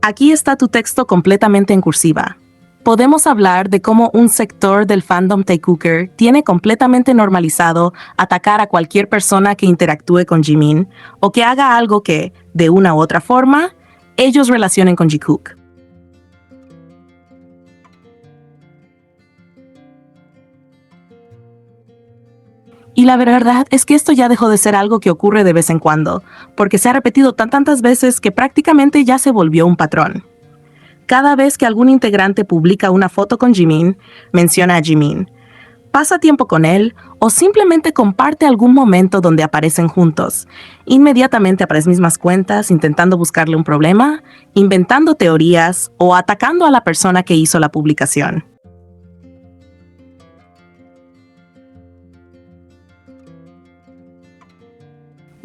Aquí está tu texto completamente en cursiva. Podemos hablar de cómo un sector del fandom Taecooker tiene completamente normalizado atacar a cualquier persona que interactúe con Jimin o que haga algo que, de una u otra forma, ellos relacionen con Jikook. Y la verdad es que esto ya dejó de ser algo que ocurre de vez en cuando, porque se ha repetido tantas veces que prácticamente ya se volvió un patrón. Cada vez que algún integrante publica una foto con Jimin, menciona a Jimin, pasa tiempo con él o simplemente comparte algún momento donde aparecen juntos. Inmediatamente aparecen mismas cuentas intentando buscarle un problema, inventando teorías o atacando a la persona que hizo la publicación.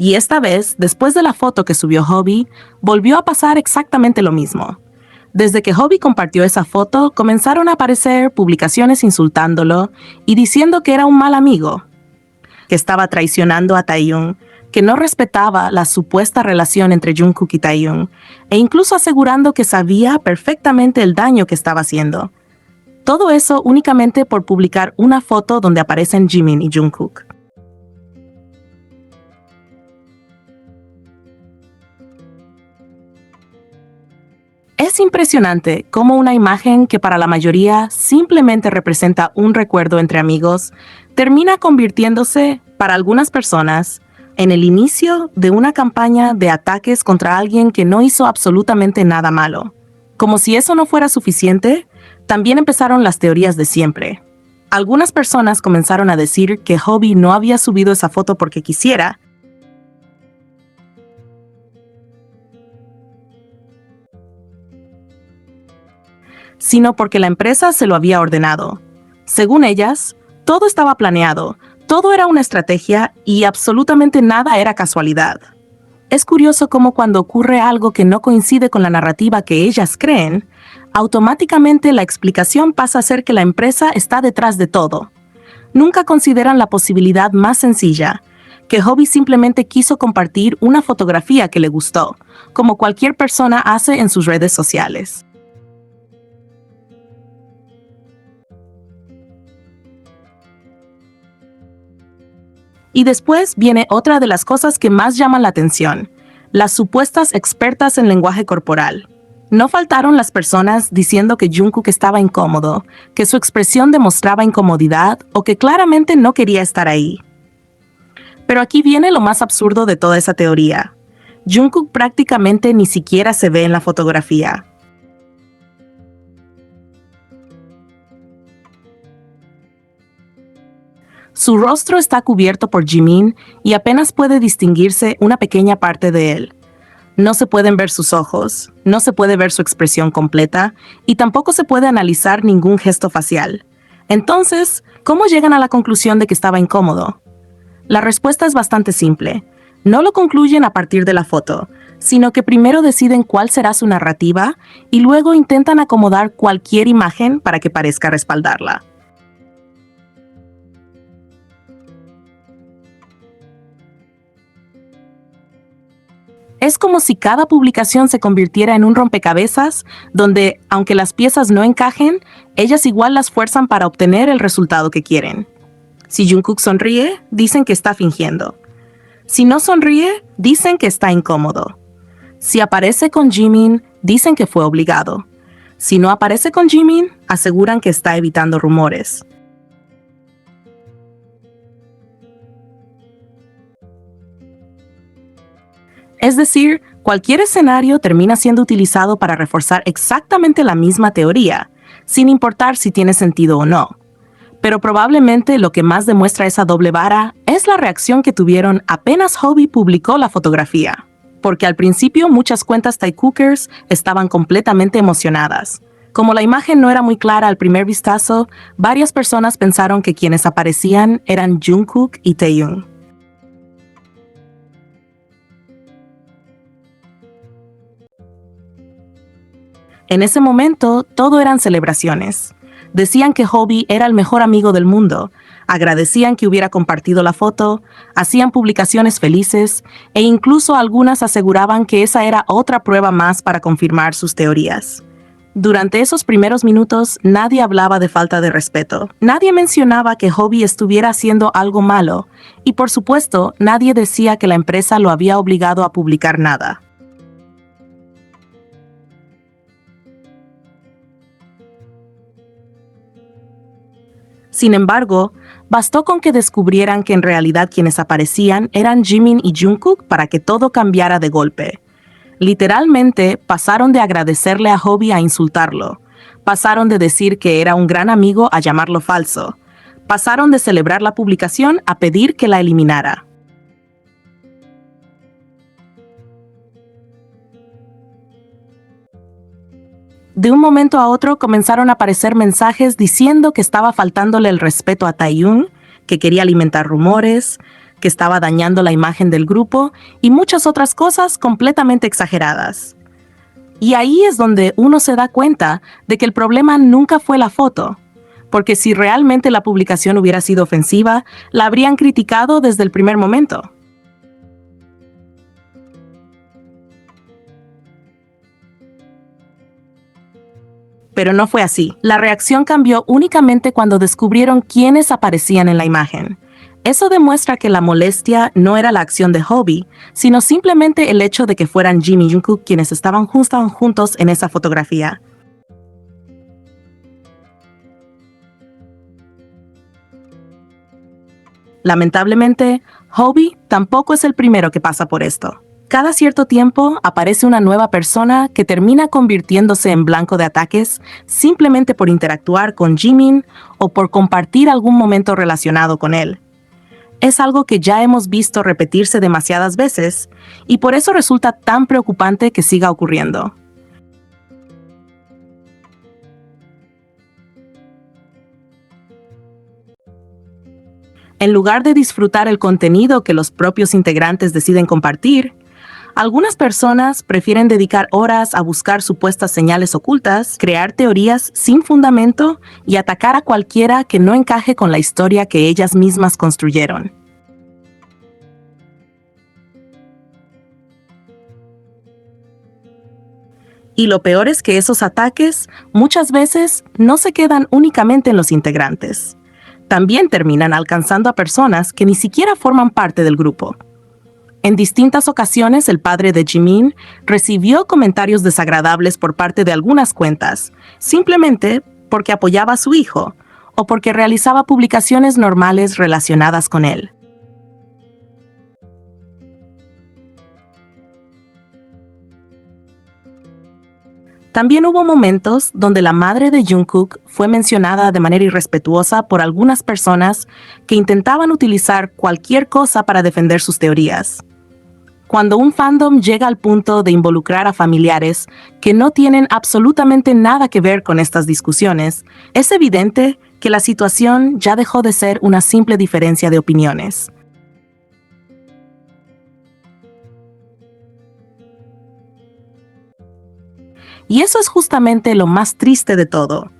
Y esta vez, después de la foto que subió Hobby, volvió a pasar exactamente lo mismo. Desde que Hobby compartió esa foto, comenzaron a aparecer publicaciones insultándolo y diciendo que era un mal amigo, que estaba traicionando a Taehyung, que no respetaba la supuesta relación entre Jungkook y Taehyung, e incluso asegurando que sabía perfectamente el daño que estaba haciendo. Todo eso únicamente por publicar una foto donde aparecen Jimin y Jungkook. Es impresionante cómo una imagen que para la mayoría simplemente representa un recuerdo entre amigos termina convirtiéndose, para algunas personas, en el inicio de una campaña de ataques contra alguien que no hizo absolutamente nada malo. Como si eso no fuera suficiente, también empezaron las teorías de siempre. Algunas personas comenzaron a decir que Hobby no había subido esa foto porque quisiera, sino porque la empresa se lo había ordenado. Según ellas, todo estaba planeado, todo era una estrategia y absolutamente nada era casualidad. Es curioso cómo cuando ocurre algo que no coincide con la narrativa que ellas creen, automáticamente la explicación pasa a ser que la empresa está detrás de todo. Nunca consideran la posibilidad más sencilla, que Hobby simplemente quiso compartir una fotografía que le gustó, como cualquier persona hace en sus redes sociales. Y después viene otra de las cosas que más llaman la atención, las supuestas expertas en lenguaje corporal. No faltaron las personas diciendo que Jungkook estaba incómodo, que su expresión demostraba incomodidad o que claramente no quería estar ahí. Pero aquí viene lo más absurdo de toda esa teoría. Jungkook prácticamente ni siquiera se ve en la fotografía. Su rostro está cubierto por Jimin y apenas puede distinguirse una pequeña parte de él. No se pueden ver sus ojos, no se puede ver su expresión completa y tampoco se puede analizar ningún gesto facial. Entonces, ¿cómo llegan a la conclusión de que estaba incómodo? La respuesta es bastante simple. No lo concluyen a partir de la foto, sino que primero deciden cuál será su narrativa y luego intentan acomodar cualquier imagen para que parezca respaldarla. Es como si cada publicación se convirtiera en un rompecabezas donde, aunque las piezas no encajen, ellas igual las fuerzan para obtener el resultado que quieren. Si Jungkook sonríe, dicen que está fingiendo. Si no sonríe, dicen que está incómodo. Si aparece con Jimin, dicen que fue obligado. Si no aparece con Jimin, aseguran que está evitando rumores. Es decir, cualquier escenario termina siendo utilizado para reforzar exactamente la misma teoría, sin importar si tiene sentido o no. Pero probablemente lo que más demuestra esa doble vara es la reacción que tuvieron apenas Hobby publicó la fotografía. Porque al principio muchas cuentas Taekookers estaban completamente emocionadas. Como la imagen no era muy clara al primer vistazo, varias personas pensaron que quienes aparecían eran Jungkook y Taehyung. En ese momento, todo eran celebraciones. Decían que Hobby era el mejor amigo del mundo, Agradecían que hubiera compartido la foto, hacían publicaciones felices e incluso algunas aseguraban que esa era otra prueba más para confirmar sus teorías. Durante esos primeros minutos, nadie hablaba de falta de respeto. Nadie mencionaba que Hobie estuviera haciendo algo malo, y por supuesto, nadie decía que la empresa lo había obligado a publicar nada. Sin embargo, bastó con que descubrieran que en realidad quienes aparecían eran Jimin y Jungkook para que todo cambiara de golpe. Literalmente, pasaron de agradecerle a Hobie a insultarlo. Pasaron de decir que era un gran amigo a llamarlo falso. Pasaron de celebrar la publicación a pedir que la eliminara. De un momento a otro comenzaron a aparecer mensajes diciendo que estaba faltándole el respeto a Taeyong, que quería alimentar rumores, que estaba dañando la imagen del grupo y muchas otras cosas completamente exageradas. Y ahí es donde uno se da cuenta de que el problema nunca fue la foto, porque si realmente la publicación hubiera sido ofensiva, la habrían criticado desde el primer momento. Pero no fue así. La reacción cambió únicamente cuando descubrieron quiénes aparecían en la imagen. Eso demuestra que la molestia no era la acción de Hobie, sino simplemente el hecho de que fueran Jim y Jungkook quienes estaban juntos en esa fotografía. Lamentablemente, Hobie tampoco es el primero que pasa por esto. Cada cierto tiempo aparece una nueva persona que termina convirtiéndose en blanco de ataques simplemente por interactuar con Jimin o por compartir algún momento relacionado con él. Es algo que ya hemos visto repetirse demasiadas veces y por eso resulta tan preocupante que siga ocurriendo. En lugar de disfrutar el contenido que los propios integrantes deciden compartir, algunas personas prefieren dedicar horas a buscar supuestas señales ocultas, crear teorías sin fundamento y atacar a cualquiera que no encaje con la historia que ellas mismas construyeron. Y lo peor es que esos ataques muchas veces no se quedan únicamente en los integrantes. También terminan alcanzando a personas que ni siquiera forman parte del grupo. En distintas ocasiones, el padre de Jimin recibió comentarios desagradables por parte de algunas cuentas, simplemente porque apoyaba a su hijo o porque realizaba publicaciones normales relacionadas con él. También hubo momentos donde la madre de Jungkook fue mencionada de manera irrespetuosa por algunas personas que intentaban utilizar cualquier cosa para defender sus teorías. Cuando un fandom llega al punto de involucrar a familiares que no tienen absolutamente nada que ver con estas discusiones, es evidente que la situación ya dejó de ser una simple diferencia de opiniones. Y eso es justamente lo más triste de todo,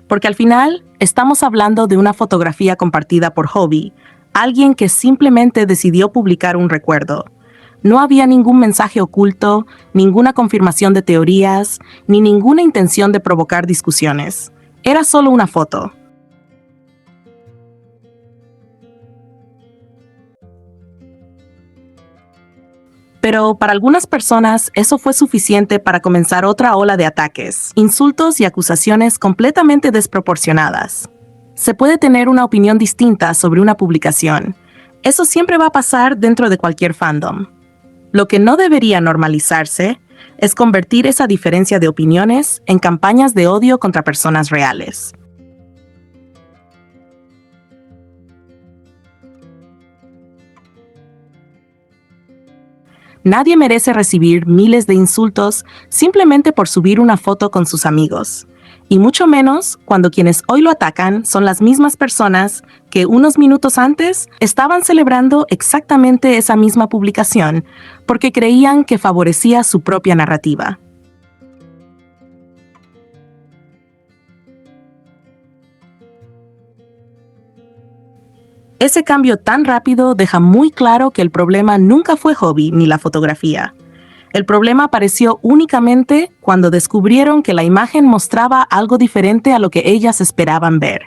porque al final estamos hablando de una fotografía compartida por Hobie, alguien que simplemente decidió publicar un recuerdo. No había ningún mensaje oculto, ninguna confirmación de teorías, ni ninguna intención de provocar discusiones. Era solo una foto. Pero para algunas personas eso fue suficiente para comenzar otra ola de ataques, insultos y acusaciones completamente desproporcionadas. Se puede tener una opinión distinta sobre una publicación. Eso siempre va a pasar dentro de cualquier fandom. Lo que no debería normalizarse es convertir esa diferencia de opiniones en campañas de odio contra personas reales. Nadie merece recibir miles de insultos simplemente por subir una foto con sus amigos, y mucho menos cuando quienes hoy lo atacan son las mismas personas que unos minutos antes estaban celebrando exactamente esa misma publicación porque creían que favorecía su propia narrativa. Ese cambio tan rápido deja muy claro que el problema nunca fue Hobby ni la fotografía. El problema apareció únicamente cuando descubrieron que la imagen mostraba algo diferente a lo que ellas esperaban ver.